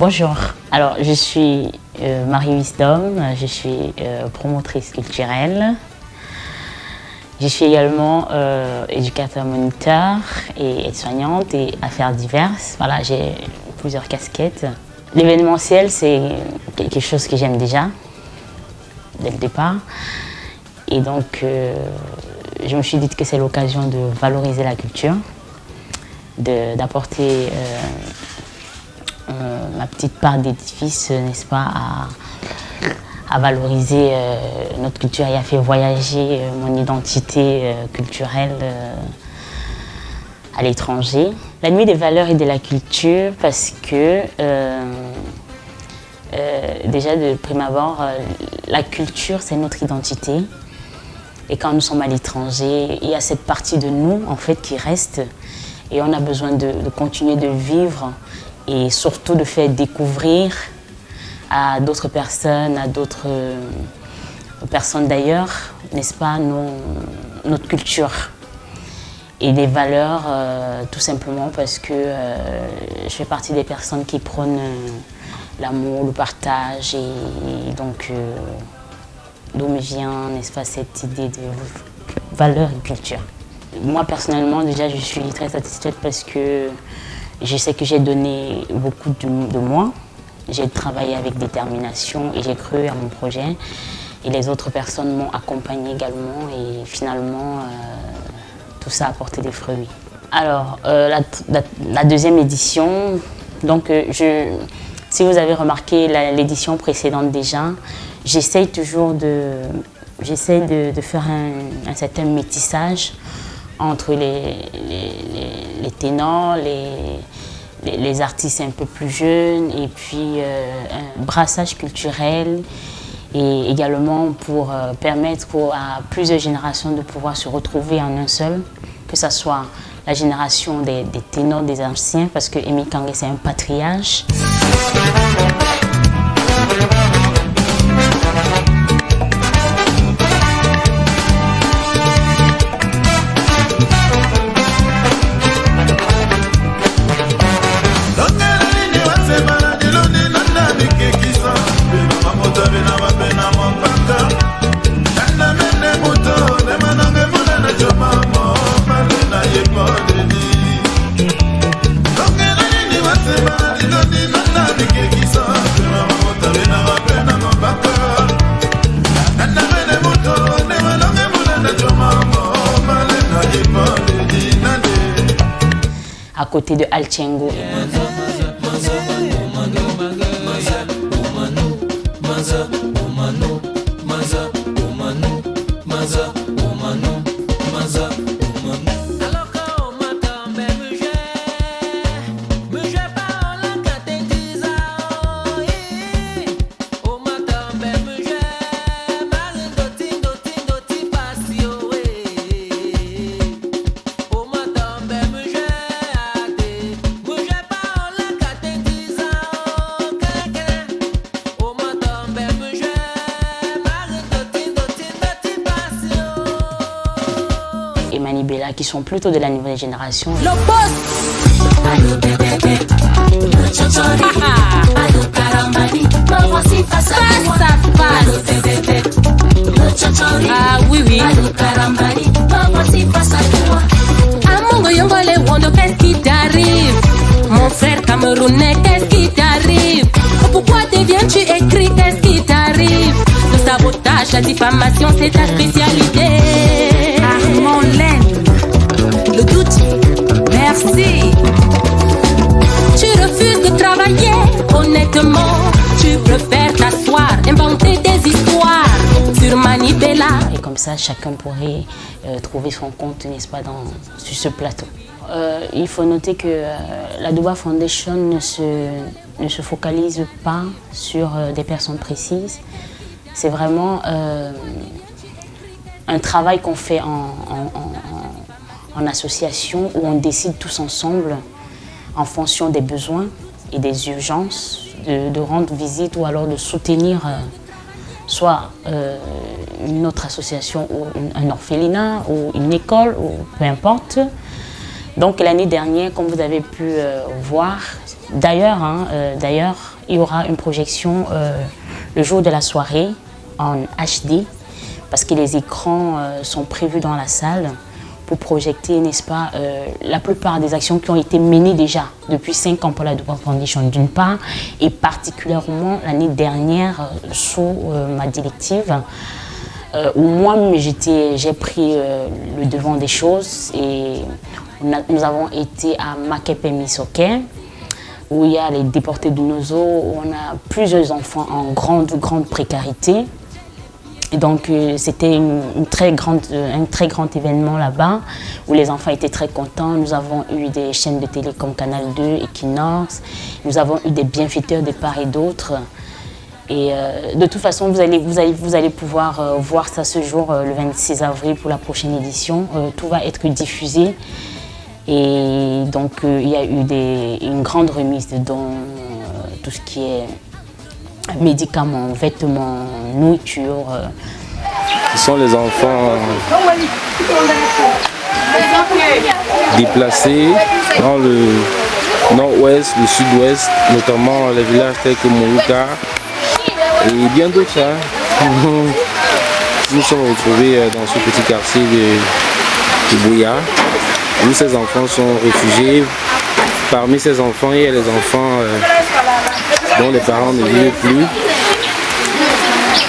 Bonjour, alors je suis Marie Wisdom, je suis promotrice culturelle. Je suis également éducateur moniteur et aide-soignante et affaires diverses. Voilà, j'ai plusieurs casquettes. L'événementiel, c'est quelque chose que j'aime déjà, dès le départ. Et donc, je me suis dit que c'est l'occasion de valoriser la culture, d'apporter ma petite part d'édifice, n'est-ce pas, à valoriser notre culture et à faire voyager mon identité culturelle à l'étranger. La nuit des valeurs et de la culture parce que déjà de prime abord, la culture c'est notre identité et quand nous sommes à l'étranger, il y a cette partie de nous en fait qui reste et on a besoin de continuer de vivre et surtout de faire découvrir à d'autres personnes, à d'autres personnes d'ailleurs, n'est-ce pas, notre culture et des valeurs, tout simplement parce que je fais partie des personnes qui prônent l'amour, le partage et donc d'où me vient, n'est-ce pas, cette idée de valeur et culture. Moi personnellement déjà je suis très satisfaite parce que je sais que j'ai donné beaucoup de moi. J'ai travaillé avec détermination et j'ai cru à mon projet. Et les autres personnes m'ont accompagné également et finalement, tout ça a porté des fruits. Alors, la deuxième édition, donc si vous avez remarqué l'édition précédente déjà, j'essaie toujours de faire un certain métissage entre les ténors, les artistes un peu plus jeunes et puis un brassage culturel et également pour permettre à plusieurs générations de pouvoir se retrouver en un seul, que ce soit la génération des ténors, des anciens, parce que Aimé Kangué c'est un patriarche. À côté de Altiengo. Et Manibela qui sont plutôt de la nouvelle génération. Le boss! Ah oui oui. Amongo Yongole Wondo, qu'est-ce qui t'arrive? Mon frère camerounais, qu'est-ce qui t'arrive? Pourquoi deviens-tu écrit? Qu'est-ce qui t'arrive? Le sabotage, la diffamation, c'est ta spécialité. Armand Laine, le doute, merci. Tu refuses de travailler honnêtement. Tu préfères t'asseoir, inventer des histoires sur Manibela. Et comme ça, chacun pourrait trouver son compte, n'est-ce pas, sur ce plateau. Il faut noter que la Douba Foundation ne se focalise pas sur des personnes précises. C'est vraiment un travail qu'on fait en association où on décide tous ensemble en fonction des besoins et des urgences de rendre visite ou alors de soutenir soit une autre association ou un orphelinat ou une école ou peu importe. Donc l'année dernière, comme vous avez pu voir, d'ailleurs, il y aura une projection le jour de la soirée en HD, parce que les écrans sont prévus dans la salle pour projeter, n'est-ce pas, la plupart des actions qui ont été menées déjà depuis 5 ans pour la Duba Foundation d'une part, et particulièrement l'année dernière sous ma directive, où moi-même j'ai pris le devant des choses, et nous avons été à Makepe Misoke, où il y a les déportés de Nozo, où on a plusieurs enfants en grande précarité. Et donc c'était un très grand événement là-bas, où les enfants étaient très contents. Nous avons eu des chaînes de télé comme Canal 2, Equinox, nous avons eu des bienfaiteurs de part et d'autre. Et de toute façon, vous allez pouvoir voir ça ce jour, le 26 avril, pour la prochaine édition. Tout va être diffusé. Et donc il y a eu une grande remise de dons, tout ce qui est médicaments, vêtements, nourriture. Ce sont les enfants déplacés dans le nord-ouest, le sud-ouest, notamment les villages tels que Mourouka et bien d'autres. Nous sommes retrouvés dans ce petit quartier de Bouya, où ces enfants sont réfugiés. Parmi ces enfants, il y a les enfants dont les parents ne vivent plus,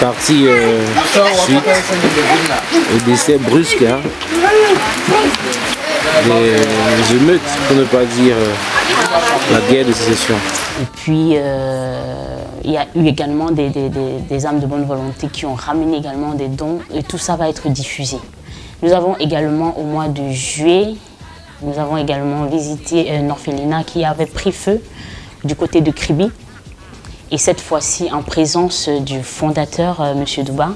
partis suite au décès brusque des émeutes, pour ne pas dire la guerre de sécession. Et puis il y a eu également des âmes de bonne volonté qui ont ramené également des dons, et tout ça va être diffusé. Nous avons également au mois de juillet, nous avons également visité un orphelinat qui avait pris feu du côté de Kribi. Et cette fois-ci en présence du fondateur, M. Duba,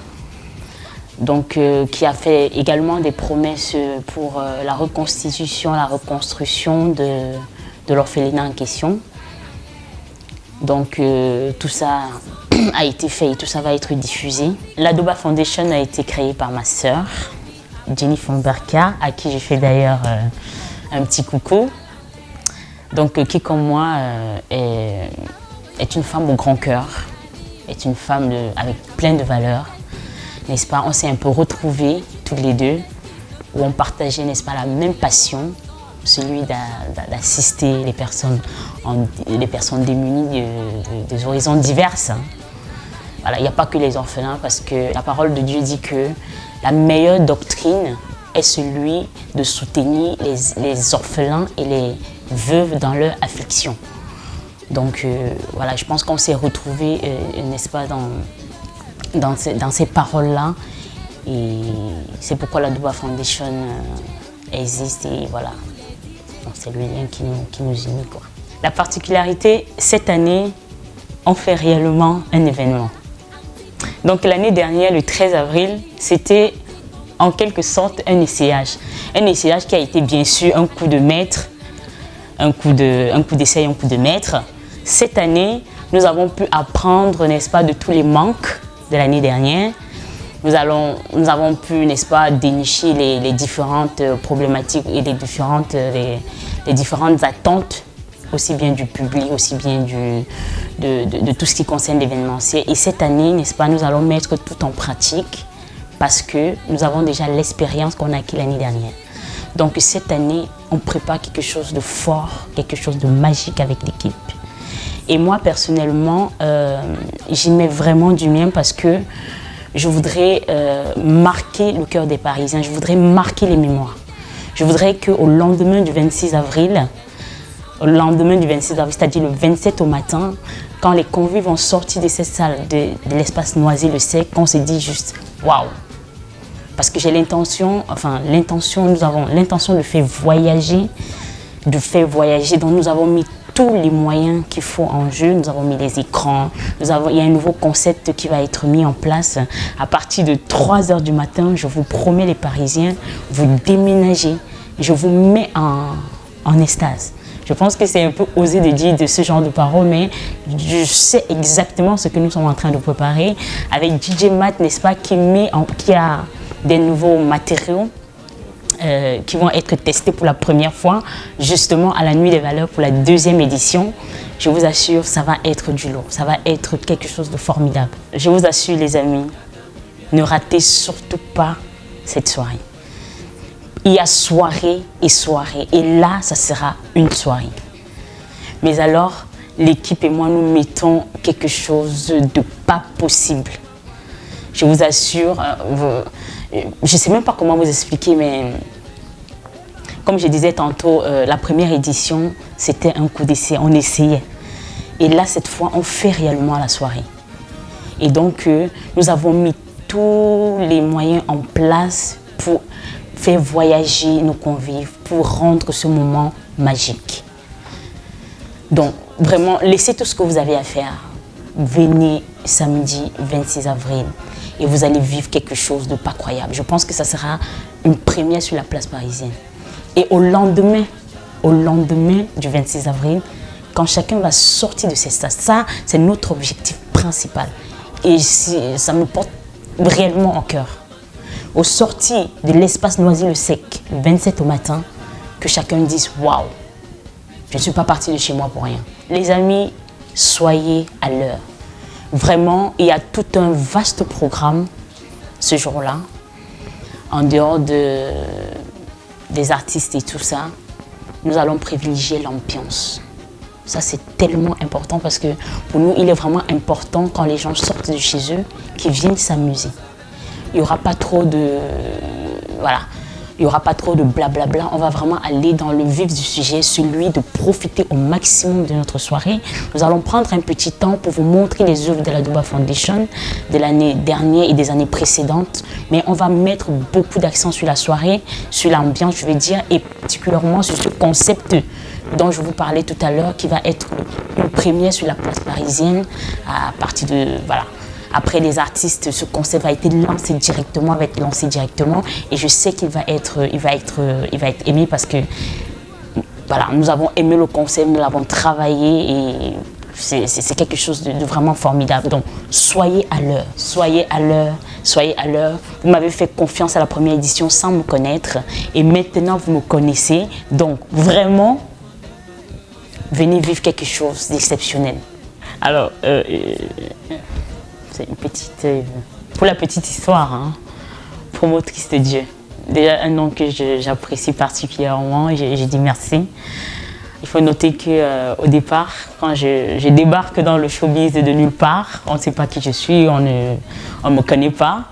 donc, qui a fait également des promesses pour la reconstitution, la reconstruction de l'orphelinat en question. Donc tout ça a été fait et tout ça va être diffusé. La Duba Foundation a été créée par ma sœur, Jenny Fonberka, à qui j'ai fait d'ailleurs un petit coucou. Donc qui comme moi est une femme au grand cœur, est une femme avec plein de valeurs, n'est-ce pas? On s'est un peu retrouvés tous les deux, où on partageait, n'est-ce pas, la même passion, celui d'assister les personnes démunies des horizons diverses. Voilà, il n'y a pas que les orphelins, parce que la parole de Dieu dit que la meilleure doctrine est celui de soutenir les orphelins et les veuves dans leur affliction. Donc voilà, je pense qu'on s'est retrouvés, n'est-ce pas, dans ces paroles-là. Et c'est pourquoi la Duba Foundation existe, et voilà. Donc c'est le lien qui nous unit, quoi. La particularité, cette année, on fait réellement un événement. Donc l'année dernière, le 13 avril, c'était en quelque sorte un essayage. Un essayage qui a été bien sûr un coup de maître, un coup d'essai, un coup de maître. Cette année, nous avons pu apprendre, n'est-ce pas, de tous les manques de l'année dernière. Nous avons pu, n'est-ce pas, dénicher les différentes problématiques et les différentes attentes, aussi bien du public, aussi bien de tout ce qui concerne l'événementiel. Et cette année, n'est-ce pas, nous allons mettre tout en pratique, parce que nous avons déjà l'expérience qu'on a acquis l'année dernière. Donc cette année, on prépare quelque chose de fort, quelque chose de magique avec l'équipe. Et moi, personnellement, j'y mets vraiment du mien, parce que je voudrais marquer le cœur des Parisiens, je voudrais marquer les mémoires. Je voudrais qu'au lendemain du 26 avril, c'est-à-dire le 27 au matin, quand les convives vont sortir de cette salle, de l'espace Noisy-le-Sec, qu'on se dit juste waouh! Parce que j'ai nous avons l'intention de faire voyager, donc nous avons mis tous les moyens qu'il faut en jeu. Nous avons mis les écrans, il y a un nouveau concept qui va être mis en place. À partir de 3 h du matin, je vous promets les Parisiens, vous déménagez, je vous mets en extase. Je pense que c'est un peu osé de dire de ce genre de paroles, mais je sais exactement ce que nous sommes en train de préparer avec DJ Matt, n'est-ce pas, qui a des nouveaux matériaux qui vont être testés pour la première fois, justement à la Nuit des Valeurs pour la 2e édition. Je vous assure, ça va être du lourd, ça va être quelque chose de formidable. Je vous assure les amis, ne ratez surtout pas cette soirée. Il y a soirée et soirée, et là, ça sera une soirée. Mais alors, l'équipe et moi, nous mettons quelque chose de pas possible. Je vous assure, je ne sais même pas comment vous expliquer, mais comme je disais tantôt, la première édition, c'était un coup d'essai, on essayait. Et là, cette fois, on fait réellement la soirée. Et donc, nous avons mis tous les moyens en place pour faire voyager nos convives, pour rendre ce moment magique. Donc, vraiment, laissez tout ce que vous avez à faire. Venez samedi 26 avril et vous allez vivre quelque chose de pas croyable. Je pense que ça sera une première sur la place parisienne. Et au lendemain du 26 avril, quand chacun va sortir de ses stades, ça, c'est notre objectif principal. Et ça me porte réellement en cœur. Au sortir de l'espace Noisy-le-Sec, le 27 au matin, que chacun dise « Waouh, je ne suis pas parti de chez moi pour rien ». Les amis, soyez à l'heure. Vraiment, il y a tout un vaste programme ce jour-là, en dehors des artistes et tout ça. Nous allons privilégier l'ambiance. Ça, c'est tellement important parce que pour nous, il est vraiment important quand les gens sortent de chez eux, qu'ils viennent s'amuser. Il n'y aura pas trop de... Voilà. Il n'y aura pas trop de blablabla. On va vraiment aller dans le vif du sujet, celui de profiter au maximum de notre soirée. Nous allons prendre un petit temps pour vous montrer les œuvres de la Douba Foundation de l'année dernière et des années précédentes. Mais on va mettre beaucoup d'accent sur la soirée, sur l'ambiance, je veux dire, et particulièrement sur ce concept dont je vous parlais tout à l'heure, qui va être une première sur la place parisienne à partir de... Voilà. Après les artistes, ce concept va être lancé directement, et je sais qu'il va être aimé parce que voilà, nous avons aimé le concept, nous l'avons travaillé et c'est quelque chose de vraiment formidable. Donc soyez à l'heure, soyez à l'heure, soyez à l'heure. Vous m'avez fait confiance à la première édition sans me connaître et maintenant vous me connaissez. Donc vraiment, venez vivre quelque chose d'exceptionnel. Alors, c'est une petite, pour la petite histoire, hein, promotrice de Dieu. Déjà un nom que j'apprécie particulièrement et je dis merci. Il faut noter qu'au départ, quand je débarque dans le showbiz de nulle part, on ne sait pas qui je suis, on ne me connaît pas.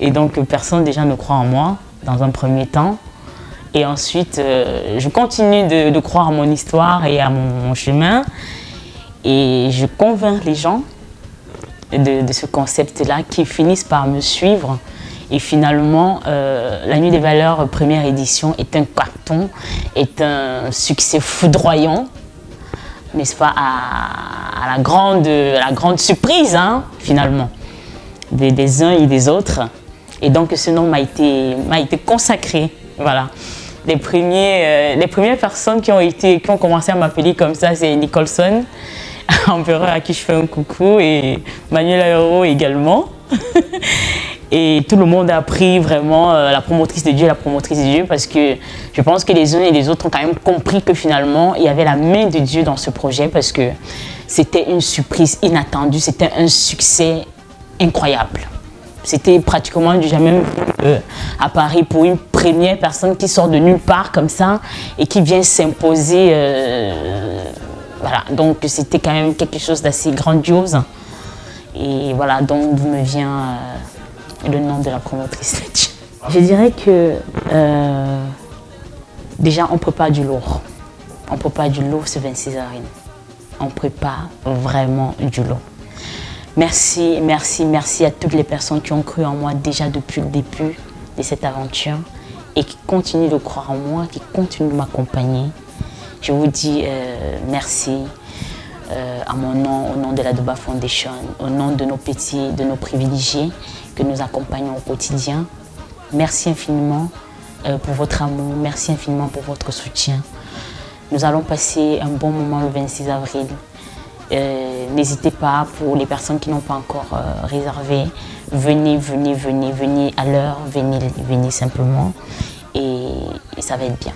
Et donc personne déjà ne croit en moi dans un premier temps. Et ensuite, je continue de croire à mon histoire et à mon chemin. Et je convainc les gens de ce concept-là qui finissent par me suivre. Et finalement, la Nuit des Valeurs première édition est un carton, est un succès foudroyant, n'est-ce pas, à la grande surprise, hein, finalement, des uns et des autres. Et donc ce nom m'a été consacré, voilà. Les premières personnes qui ont commencé à m'appeler comme ça, c'est Nicholson, Empereur, à qui je fais un coucou, et Manuel Aero également. Et tout le monde a appris vraiment la promotrice de Dieu, parce que je pense que les uns et les autres ont quand même compris que finalement il y avait la main de Dieu dans ce projet, parce que c'était une surprise inattendue, c'était un succès incroyable. C'était pratiquement du jamais vu à Paris pour une première personne qui sort de nulle part comme ça et qui vient s'imposer. Voilà, donc c'était quand même quelque chose d'assez grandiose. Et voilà, donc d'où me vient le nom de la promotrice. Je dirais que déjà on prépare du lourd. On prépare du lourd ce 26 avril. On prépare vraiment du lourd. Merci, merci, merci à toutes les personnes qui ont cru en moi déjà depuis le début de cette aventure et qui continuent de croire en moi, qui continuent de m'accompagner. Je vous dis merci à mon nom, au nom de la Douba Foundation, au nom de nos petits, de nos privilégiés que nous accompagnons au quotidien. Merci infiniment pour votre amour, merci infiniment pour votre soutien. Nous allons passer un bon moment le 26 avril. N'hésitez pas, pour les personnes qui n'ont pas encore réservé, venez à l'heure, venez simplement. Et et ça va être bien.